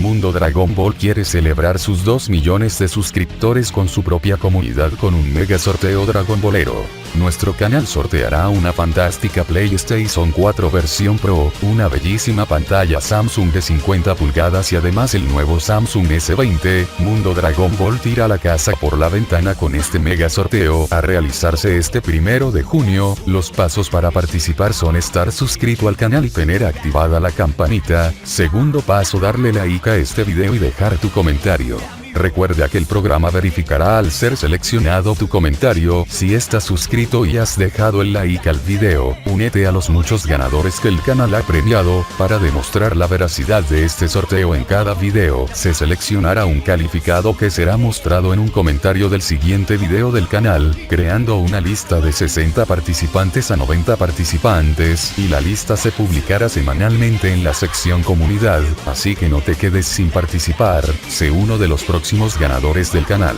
Mundo Dragon Ball quiere celebrar sus 2 millones de suscriptores con su propia comunidad con un mega sorteo Dragon Ballero. Nuestro canal sorteará una fantástica PlayStation 4 versión Pro, una bellísima pantalla Samsung de 50 pulgadas y además el nuevo Samsung S20. Mundo Dragon Ball tira la casa por la ventana con este mega sorteo a realizarse este 1 de junio. Los pasos para participar son estar suscrito al canal y tener activada la campanita. Segundo paso, darle like a este video y dejar tu comentario. Recuerda que el programa verificará al ser seleccionado tu comentario. Si estás suscrito y has dejado el like al video, únete a los muchos ganadores que el canal ha premiado. Para demostrar la veracidad de este sorteo, en cada video se seleccionará un calificado que será mostrado en un comentario del siguiente video del canal, creando una lista de 60 participantes a 90 participantes, y la lista se publicará semanalmente en la sección comunidad, así que no te quedes sin participar. Sé uno de los próximos ganadores del canal.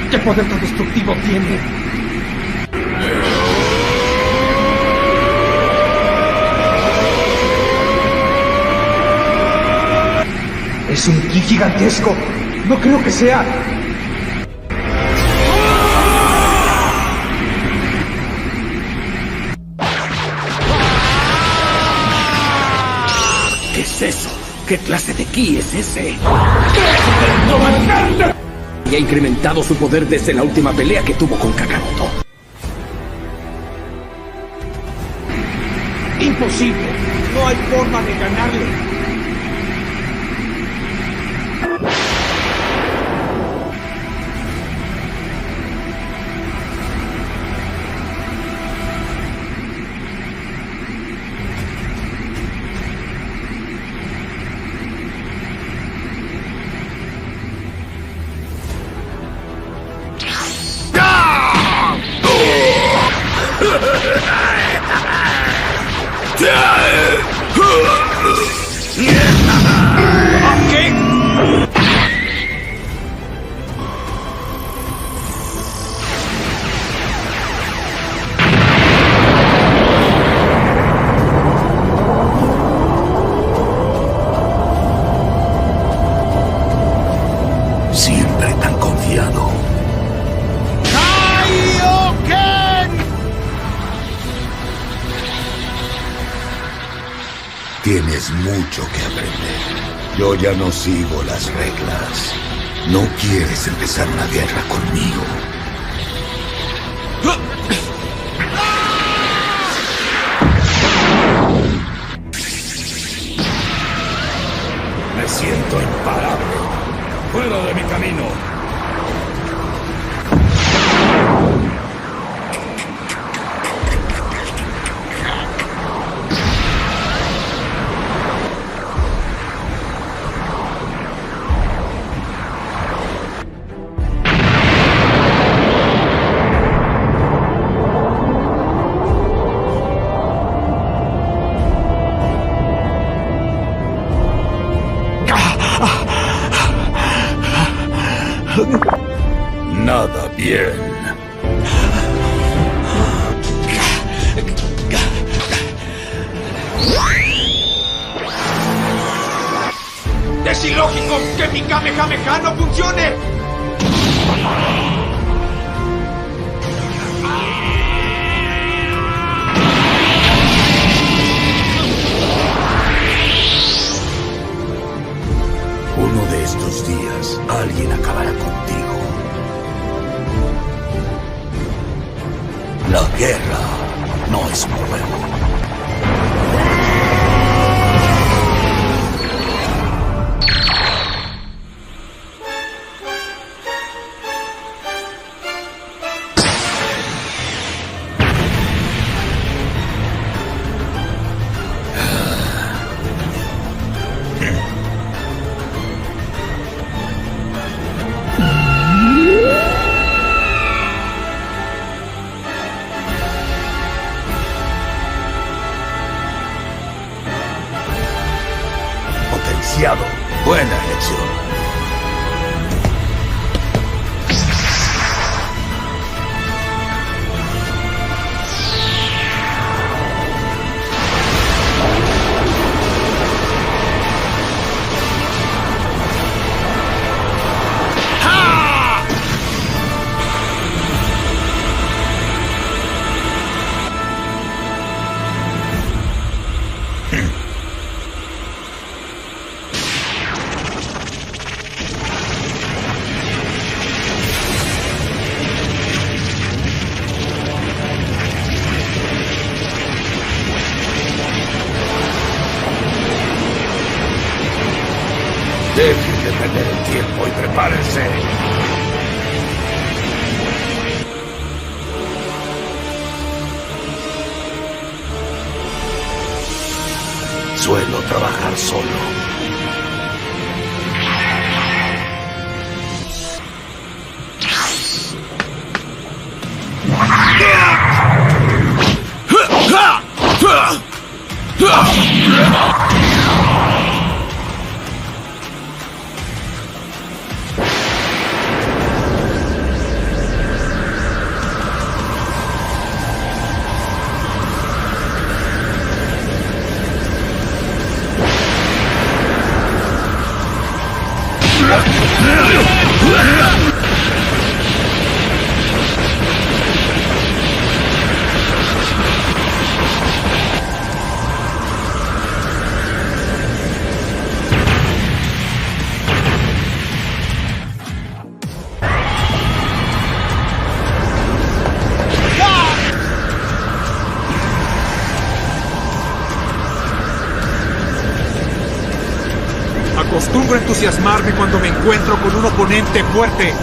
¿Qué poder tan destructivo tiene? Es un ki gigantesco. No creo que sea. ¿Qué es eso? ¿Qué clase de ki es ese? Y ha incrementado su poder desde la última pelea que tuvo con Kakaroto. ¡Imposible! No hay forma de ganarle. Siempre tan confiado. Tienes mucho que aprender. Yo ya no sigo las reglas. No quieres empezar una guerra conmigo. Me siento imparable. ¡Fuera de mi camino! Nada bien. ¡Es ilógico que mi Kamehameha no funcione! Uno de estos días, alguien acabará contigo. La guerra no es un juego. demasiado. Buena elección. Dejen de perder el tiempo y prepárense. Suelo trabajar solo. Acostumbro a entusiasmarme cuando me encuentro con un oponente fuerte,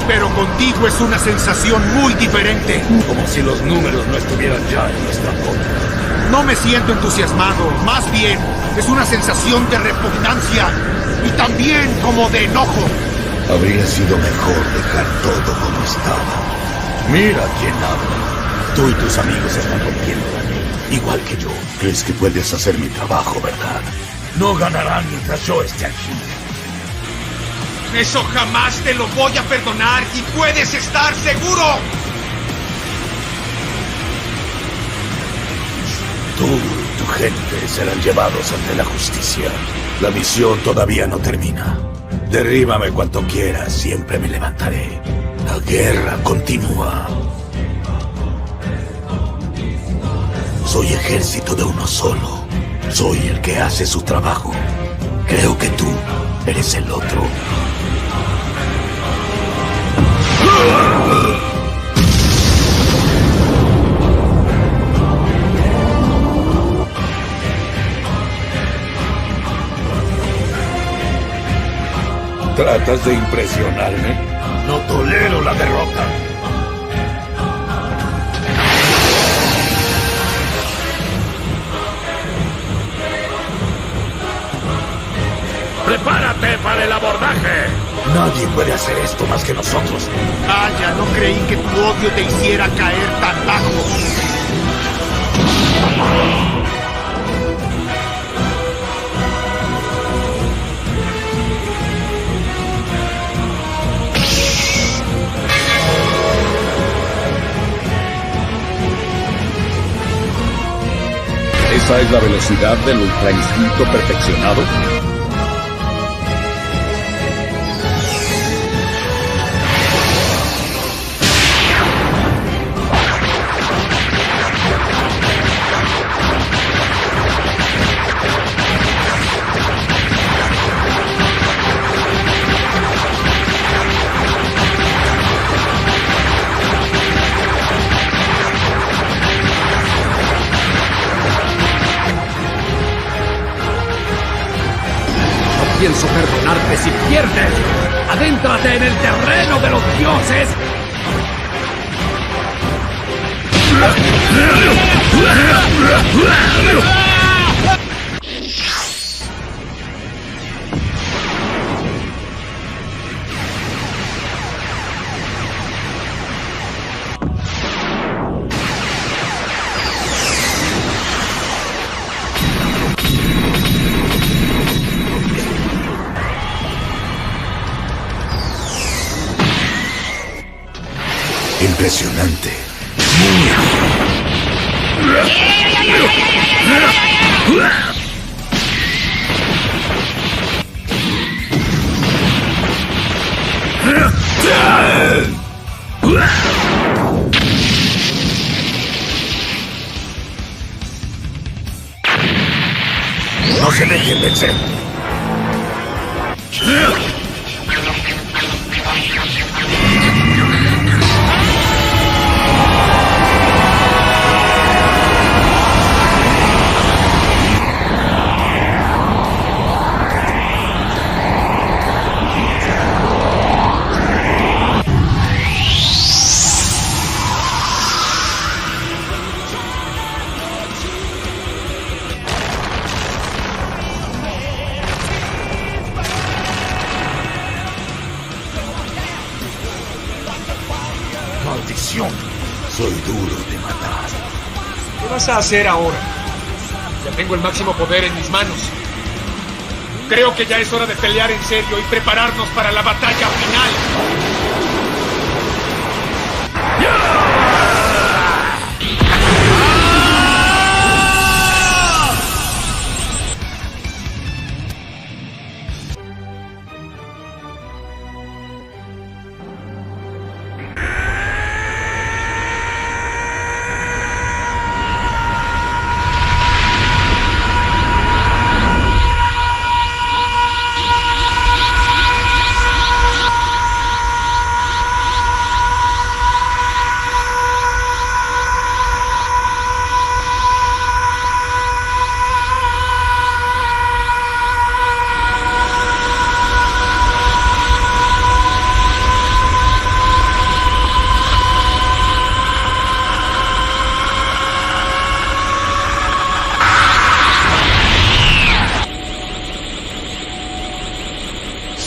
pero contigo es una sensación muy diferente. Como si los números no estuvieran ya en nuestra contra. No me siento entusiasmado, más bien es una sensación de repugnancia y también como de enojo. Habría sido mejor dejar todo como estaba. Mira quién habla. Tú y tus amigos están rompiéndola, igual que yo. Crees que puedes hacer mi trabajo, ¿verdad? No ganarán mientras yo esté aquí. Eso jamás te lo voy a perdonar y puedes estar seguro. Tú y tu gente serán llevados ante la justicia. La misión todavía no termina. Derríbame cuanto quieras, siempre me levantaré. La guerra continúa. Soy ejército de uno solo. Soy el que hace su trabajo. Creo que tú eres el otro. ¿Tratas de impresionarme? No tolero la derrota. ¡Prepárate para el abordaje! Nadie puede hacer esto más que nosotros. Vaya, no creí que tu odio te hiciera caer tan bajo. ¿Esa es la velocidad del ultra instinto perfeccionado? Pienso perdonarte si pierdes. Adéntrate en el terreno de los dioses. Impresionante. No se dejen vencer. Maldición. Soy duro de matar. ¿Qué vas a hacer ahora? Ya tengo el máximo poder en mis manos. Creo que ya es hora de pelear en serio y prepararnos para la batalla final.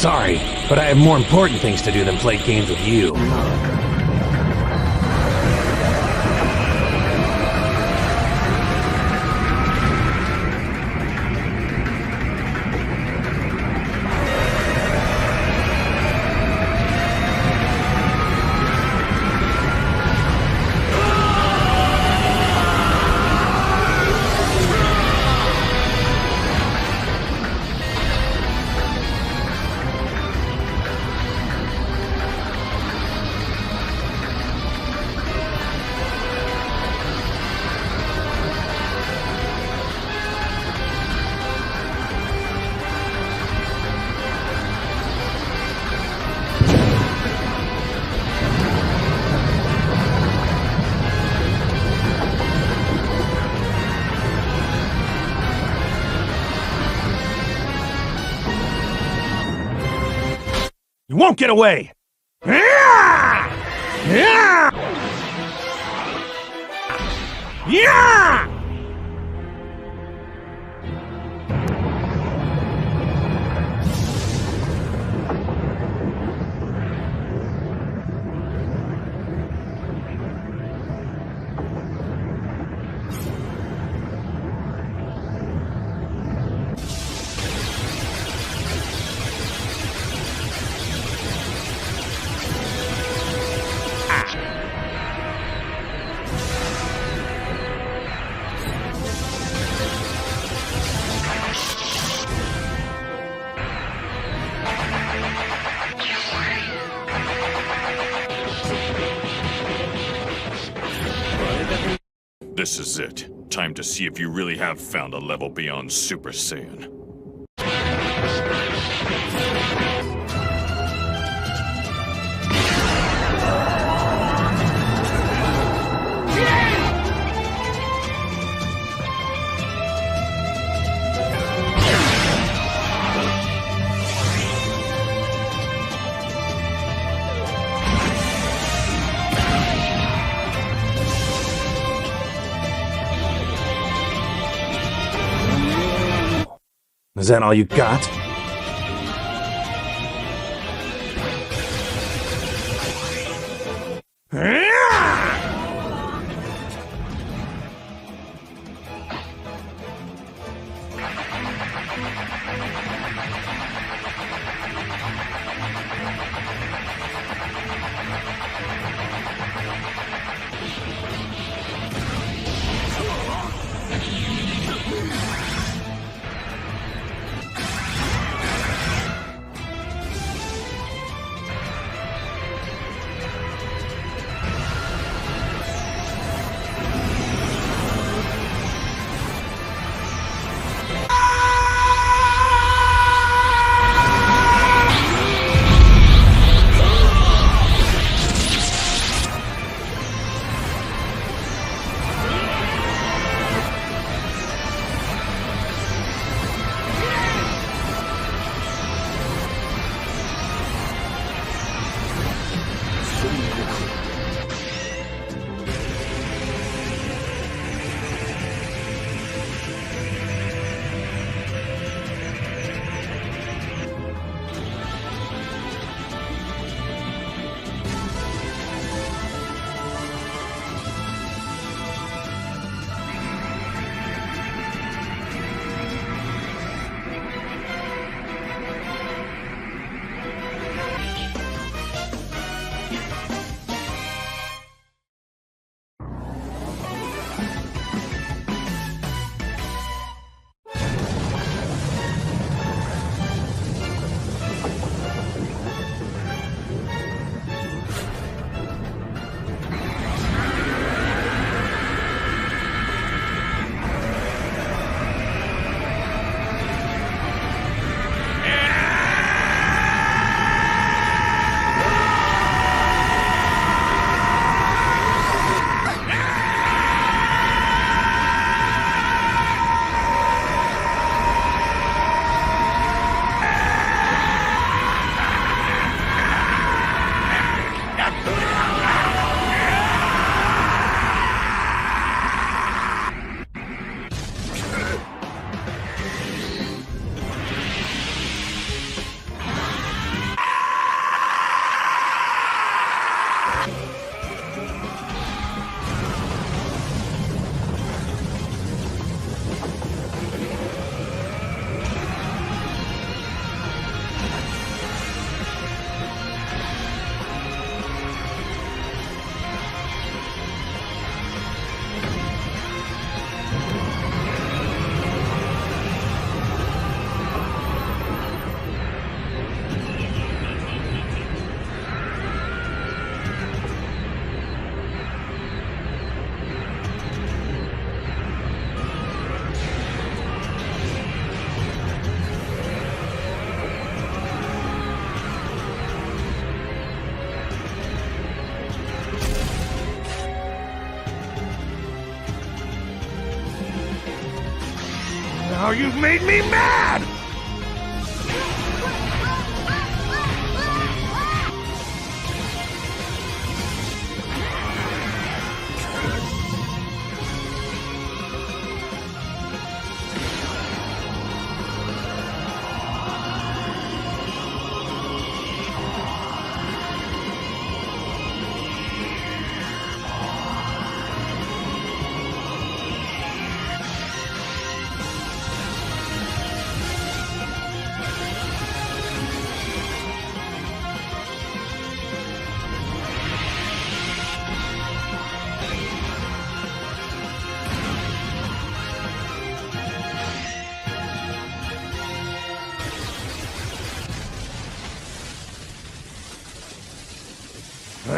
Sorry, but I have more important things to do than play games with you. You won't get away! Yeah! Yeah! Yeah! This is it. Time to see if you really have found a level beyond Super Saiyan. Is that all you got? you've made me mad!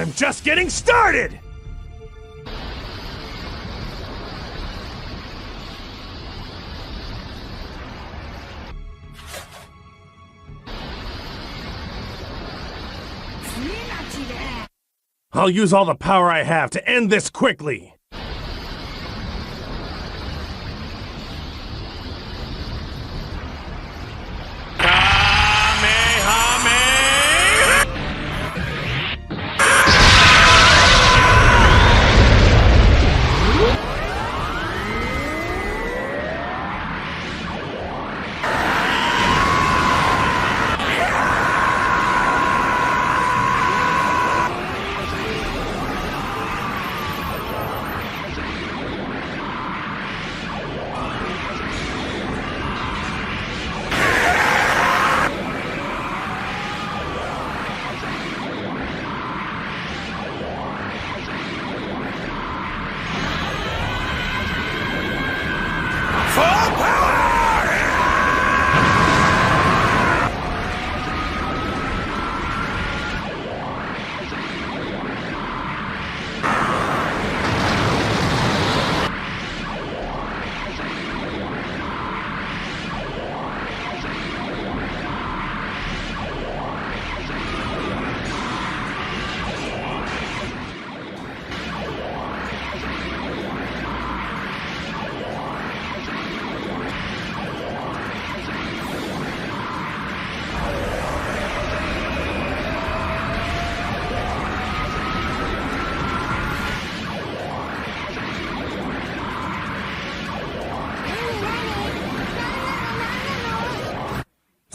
I'm just getting started! I'll use all the power I have to end this quickly!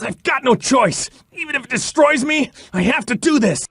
I've got no choice! Even if it destroys me, I have to do this!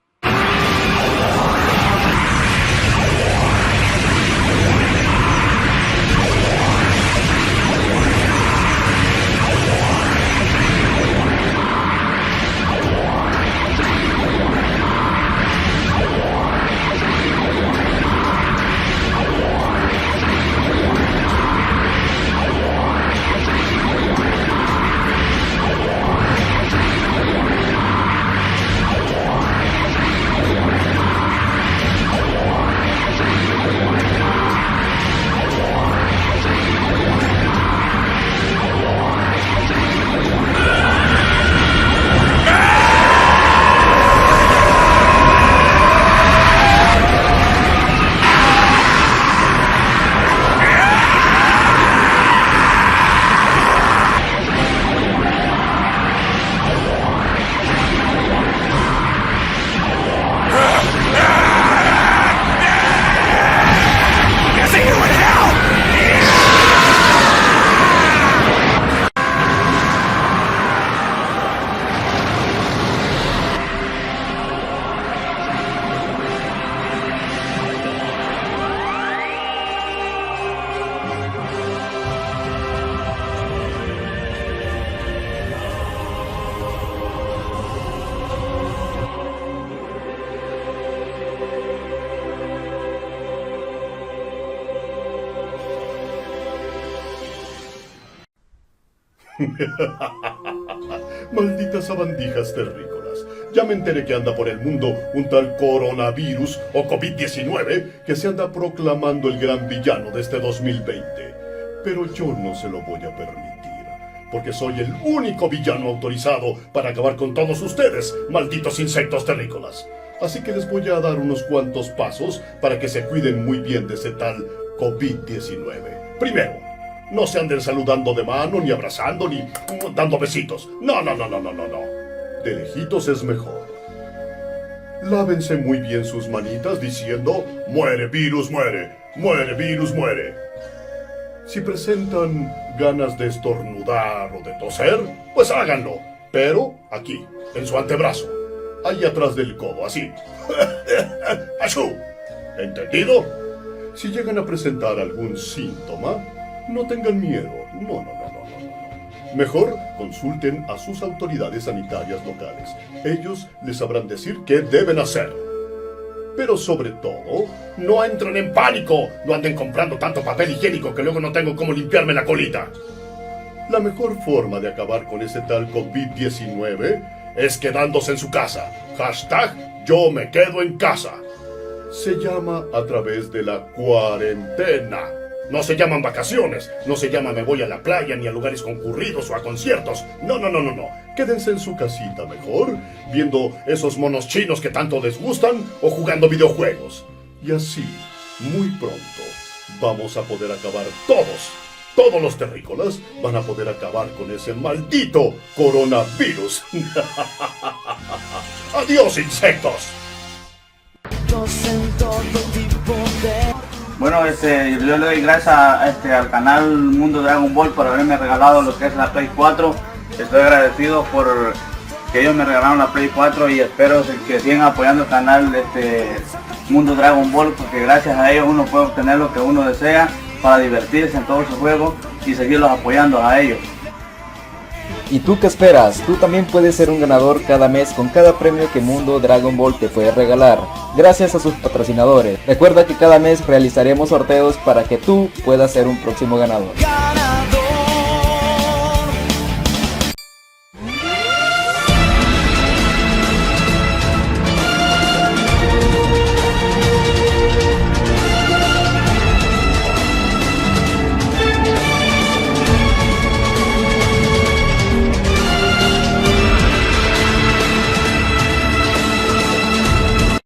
Malditas sabandijas terrícolas. Ya me enteré que anda por el mundo un tal coronavirus o COVID-19 que se anda proclamando el gran villano de este 2020. Pero yo no se lo voy a permitir, porque soy el único villano autorizado para acabar con todos ustedes, malditos insectos terrícolas. Así que les voy a dar unos cuantos pasos para que se cuiden muy bien de ese tal COVID-19. Primero, No se anden saludando de mano, ni abrazando, ni dando besitos. No. De lejitos es mejor. Lávense muy bien sus manitas diciendo, muere virus, muere, muere virus, muere. Si presentan ganas de estornudar o de toser, pues háganlo. Pero aquí, en su antebrazo, ahí atrás del codo, así. ¡Achú! ¿Entendido? Si llegan a presentar algún síntoma, no tengan miedo. No. Mejor consulten a sus autoridades sanitarias locales. Ellos les sabrán decir qué deben hacer. Pero sobre todo, no entren en pánico. No anden comprando tanto papel higiénico que luego no tengo cómo limpiarme la colita. La mejor forma de acabar con ese tal COVID-19 es quedándose en su casa. Hashtag yo me quedo en casa. Se llama a través de la cuarentena. No se llaman vacaciones, no se llama me voy a la playa ni a lugares concurridos o a conciertos. No. Quédense en su casita mejor, viendo esos monos chinos que tanto les gustan o jugando videojuegos. Y así, muy pronto, vamos a poder acabar todos los terrícolas van a poder acabar con ese maldito coronavirus. ¡Adiós, insectos! Bueno, yo le doy gracias al canal Mundo Dragon Ball por haberme regalado lo que es la Play 4. Estoy agradecido por que ellos me regalaron la Play 4 y espero que sigan apoyando el canal Mundo Dragon Ball, porque gracias a ellos uno puede obtener lo que uno desea para divertirse en todos sus juegos y seguirlos apoyando a ellos. ¿Y tú qué esperas? Tú también puedes ser un ganador cada mes con cada premio que Mundo Dragon Ball te puede regalar, gracias a sus patrocinadores. Recuerda que cada mes realizaremos sorteos para que tú puedas ser un próximo ganador.